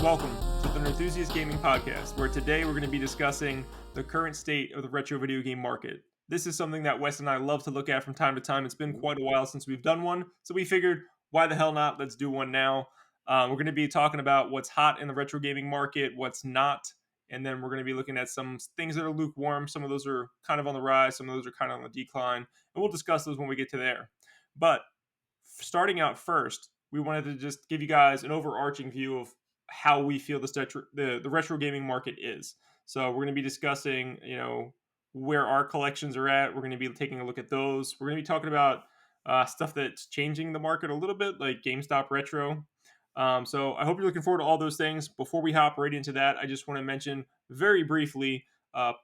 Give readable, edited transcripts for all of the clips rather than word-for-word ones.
Welcome to the Enthusiast Gaming Podcast, where today we're going to be discussing the current state of the retro video game market. This is something that Wes and I love to look at from time to time. It's been quite a while since we've done one, so we figured, why the hell not? Let's do one now. We're going to be talking about what's hot in the retro gaming market, what's not, and then we're going to be looking at some things that are lukewarm. Some of those are kind of on the rise, some of those are kind of on the decline, and we'll discuss those when we get to there. But starting out first, we wanted to just give you guys an overarching view of how we feel the retro gaming market is. So we're going to be discussing, where our collections are at. We're going to be taking a look at those. We're going to be talking about stuff that's changing the market a little bit, like GameStop Retro. So I hope you're looking forward to all those things. Before we hop right into that, I just want to mention very briefly,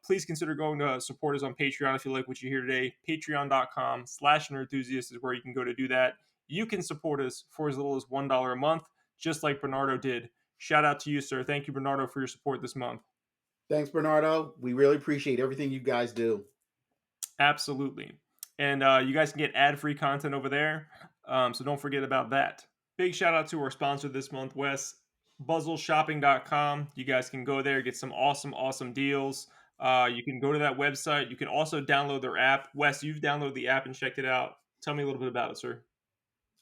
please consider going to support us on Patreon if you like what you hear today. Patreon.com/nerdenthusiast is where you can go to do that. You can support us for as little as $1 a month, just like Bernardo did. Shout out to you, sir. Thank you, Bernardo, for your support this month. Thanks, Bernardo. We really appreciate everything you guys do. Absolutely. And you guys can get ad-free content over there, so don't forget about that. Big shout out to our sponsor this month, Wes, buzzleshopping.com. You guys can go there, get some awesome deals. You can go to that website. You can also download their app. Wes, you've downloaded the app and checked it out. Tell me a little bit about it, sir.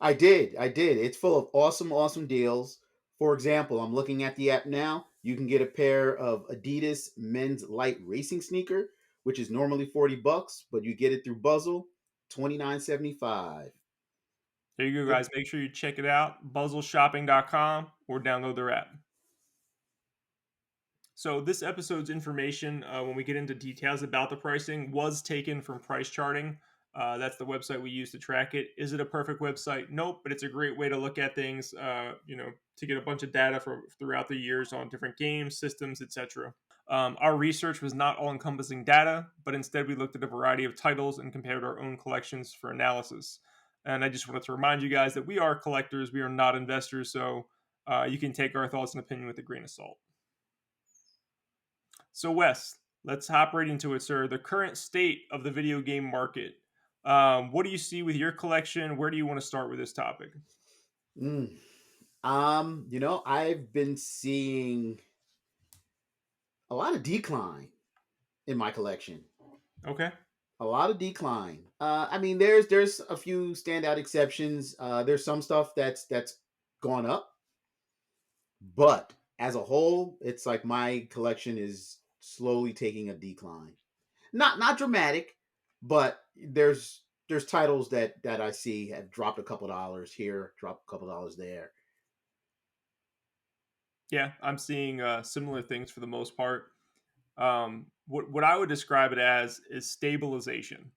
I did. It's full of awesome deals. For example, I'm looking at the app now. You can get a pair of Adidas men's light racing sneaker, which is normally $40, but you get it through Buzzle, $29.75. There you go, guys. Make sure you check it out, buzzleshopping.com, or download their app. So this episode's information, when we get into details about the pricing, was taken from Price Charting. That's the website we use to track it. Is it a perfect website? Nope, but it's a great way to look at things, to get a bunch of data throughout the years on different games, systems, etc. Our research was not all-encompassing data, but instead we looked at a variety of titles and compared our own collections for analysis. And I just wanted to remind you guys that we are collectors, we are not investors, so you can take our thoughts and opinion with a grain of salt. So, Wes, let's hop right into it, sir. The current state of the video game market. What do you see with your collection? Where do you want to start with this topic? I've been seeing a lot of decline in my collection. Okay. A lot of decline. There's a few standout exceptions. There's some stuff that's gone up, but as a whole, it's like my collection is slowly taking a decline. Not dramatic, but there's titles that I see have dropped a couple dollars here, dropped a couple dollars there. Yeah, I'm seeing similar things for the most part. What I would describe it as is stabilization,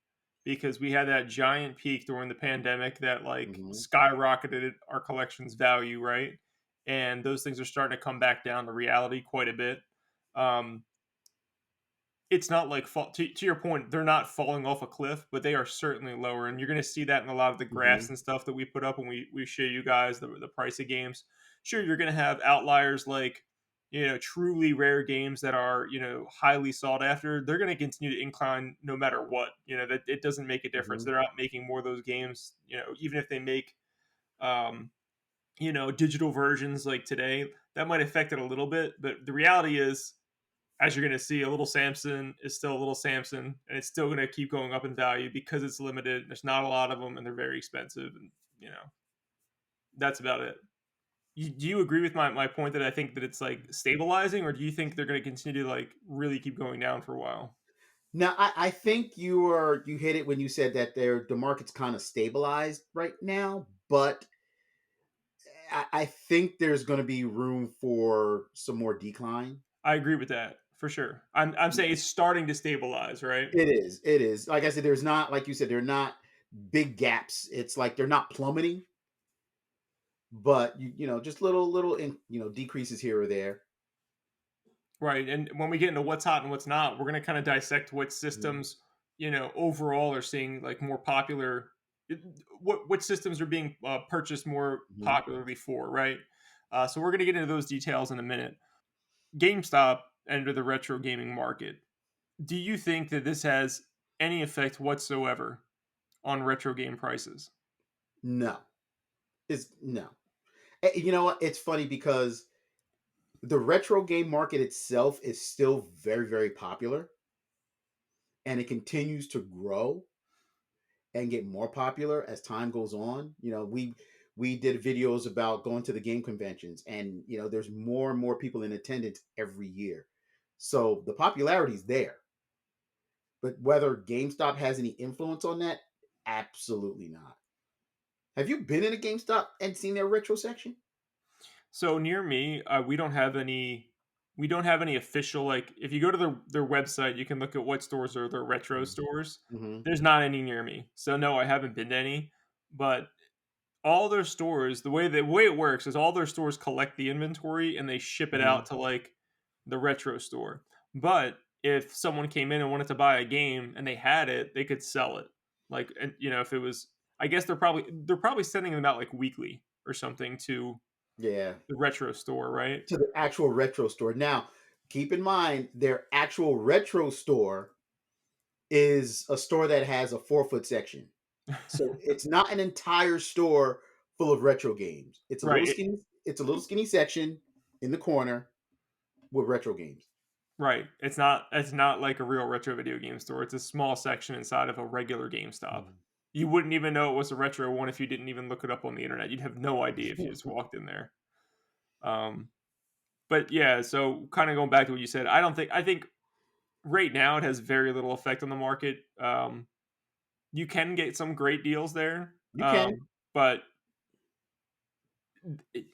because we had that giant peak during the pandemic that skyrocketed our collection's value, right? And those things are starting to come back down to reality quite a bit. Um, it's not like to your point, they're not falling off a cliff, but they are certainly lower, and you're going to see that in a lot of the graphs Mm-hmm. and stuff that we put up when we show you guys the price of games. Sure, you're going to have outliers like truly rare games that are highly sought after. They're going to continue to incline no matter what. That it doesn't make a difference. Mm-hmm. They're not making more of those games. Even if they make um, digital versions like today, that might affect it a little bit. But the reality is, as you're going to see, a little Samson is still a little Samson, and it's still going to keep going up in value because it's limited. There's not a lot of them, and they're very expensive, and that's about it. Do you agree with my point that I think that it's like stabilizing, or do you think they're going to continue to like really keep going down for a while? Now, I think you hit it when you said that the market's kind of stabilized right now, but I think there's going to be room for some more decline. I agree with that for sure. I'm saying it's starting to stabilize, right? It is. It is. Like I said, there's not, like you said, they're not big gaps. It's like they're not plummeting, but just little decreases here or there. Right. And when we get into what's hot and what's not, we're going to kind of dissect what Mhm. systems, overall are seeing like more popular, what systems are being purchased more Mhm. popularly for, right? So we're going to get into those details in a minute. GameStop entered the retro gaming market. Do you think that this has any effect whatsoever on retro game prices? No, it's no. You know what? It's funny because The retro game market itself is still very, very popular, and it continues to grow and get more popular as time goes on. We did videos about going to the game conventions, and there's more and more people in attendance every year. So the popularity is there, but whether GameStop has any influence on that, absolutely not. Have you been in a GameStop and seen their retro section? So near me, we don't have any. We don't have any official like. If you go to their website, you can look at what stores are their retro stores. Mm-hmm. There's not any near me, so no, I haven't been to any. But all their stores, the way it works is all their stores collect the inventory and they ship it Mm-hmm. out to like the retro store. But if someone came in and wanted to buy a game and they had it, they could sell it. Like, and if it was, I guess they're probably sending them out like weekly or something to Yeah, the retro store, right? to the actual retro store. Now, keep in mind, their actual retro store is a store that has a 4 foot section. So it's not an entire store full of retro games. It's a little Right. skinny. It's a little skinny section in the corner with retro games. Right. It's not like a real retro video game store. It's a small section inside of a regular GameStop. Mhm. You wouldn't even know it was a retro one if you didn't even look it up on the internet. You'd have no idea if you just walked in there. Um, but yeah, so kind of going back to what you said, I think right now it has very little effect on the market. You can get some great deals there, You can. but it,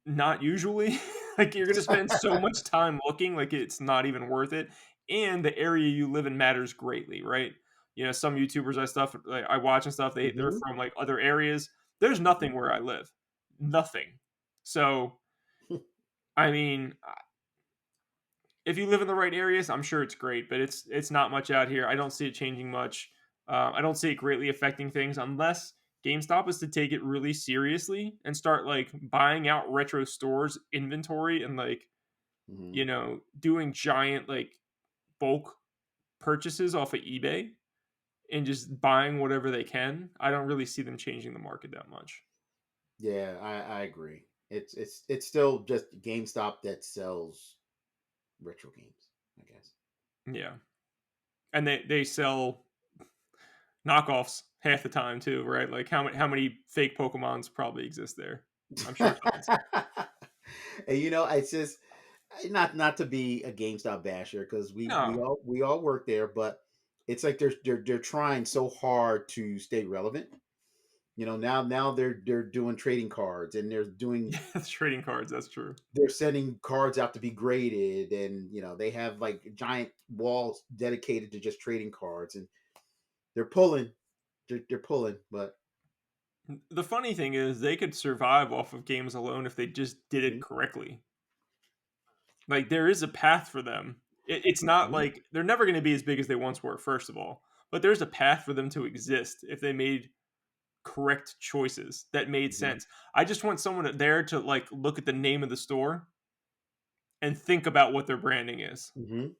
not usually. Like you're gonna spend so much time looking, like it's not even worth it. And the area you live in matters greatly, right? Some YouTubers I watch and stuff, they're Hmm. from like other areas. There's nothing Hmm. where I live. Nothing. So I mean, if you live in the right areas, I'm sure it's great, but it's not much out here. I don't see it changing much. I don't see it greatly affecting things unless GameStop is to take it really seriously and start like buying out retro stores inventory and like Hmm. doing giant like bulk purchases off of eBay and just buying whatever they can. I don't really see them changing the market that much. Yeah, I agree. It's still just GameStop that sells retro games, I guess. Yeah, and they sell knockoffs half the time too, right? Like how many fake Pokemons probably exist there? I'm sure tons. And it's just not to be a GameStop basher because we No, all we all work there, but it's like they're trying so hard to stay relevant. Now they're doing trading cards, and yeah, trading cards. That's true. they're sending cards out to be graded, and they have like giant walls dedicated to just trading cards, and they're pulling, they're pulling, but The funny thing is, they could survive off of games alone if they just did it mhm, correctly. Like there is a path for them. It's not mhm, like they're never going to be as big as they once were, first of all. But there's a path for them to exist if they made correct choices that made mhm, sense. I just want someone there to like look at the name of the store and think about what their branding is. mhm.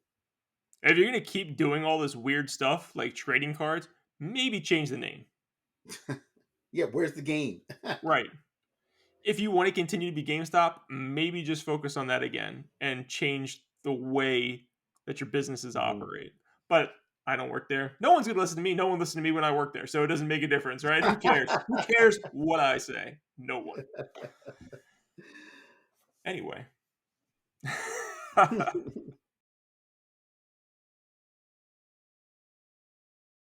If you're going to keep doing all this weird stuff like trading cards, maybe change the name. Yeah, where's the game? Right. If you want to continue to be GameStop, maybe just focus on that again and change the way that your businesses Mhm. operate. But I don't work there. No one's going to listen to me. No one listened to me when I worked there. So it doesn't make a difference, right? Who cares? Who cares what I say? No one. Anyway.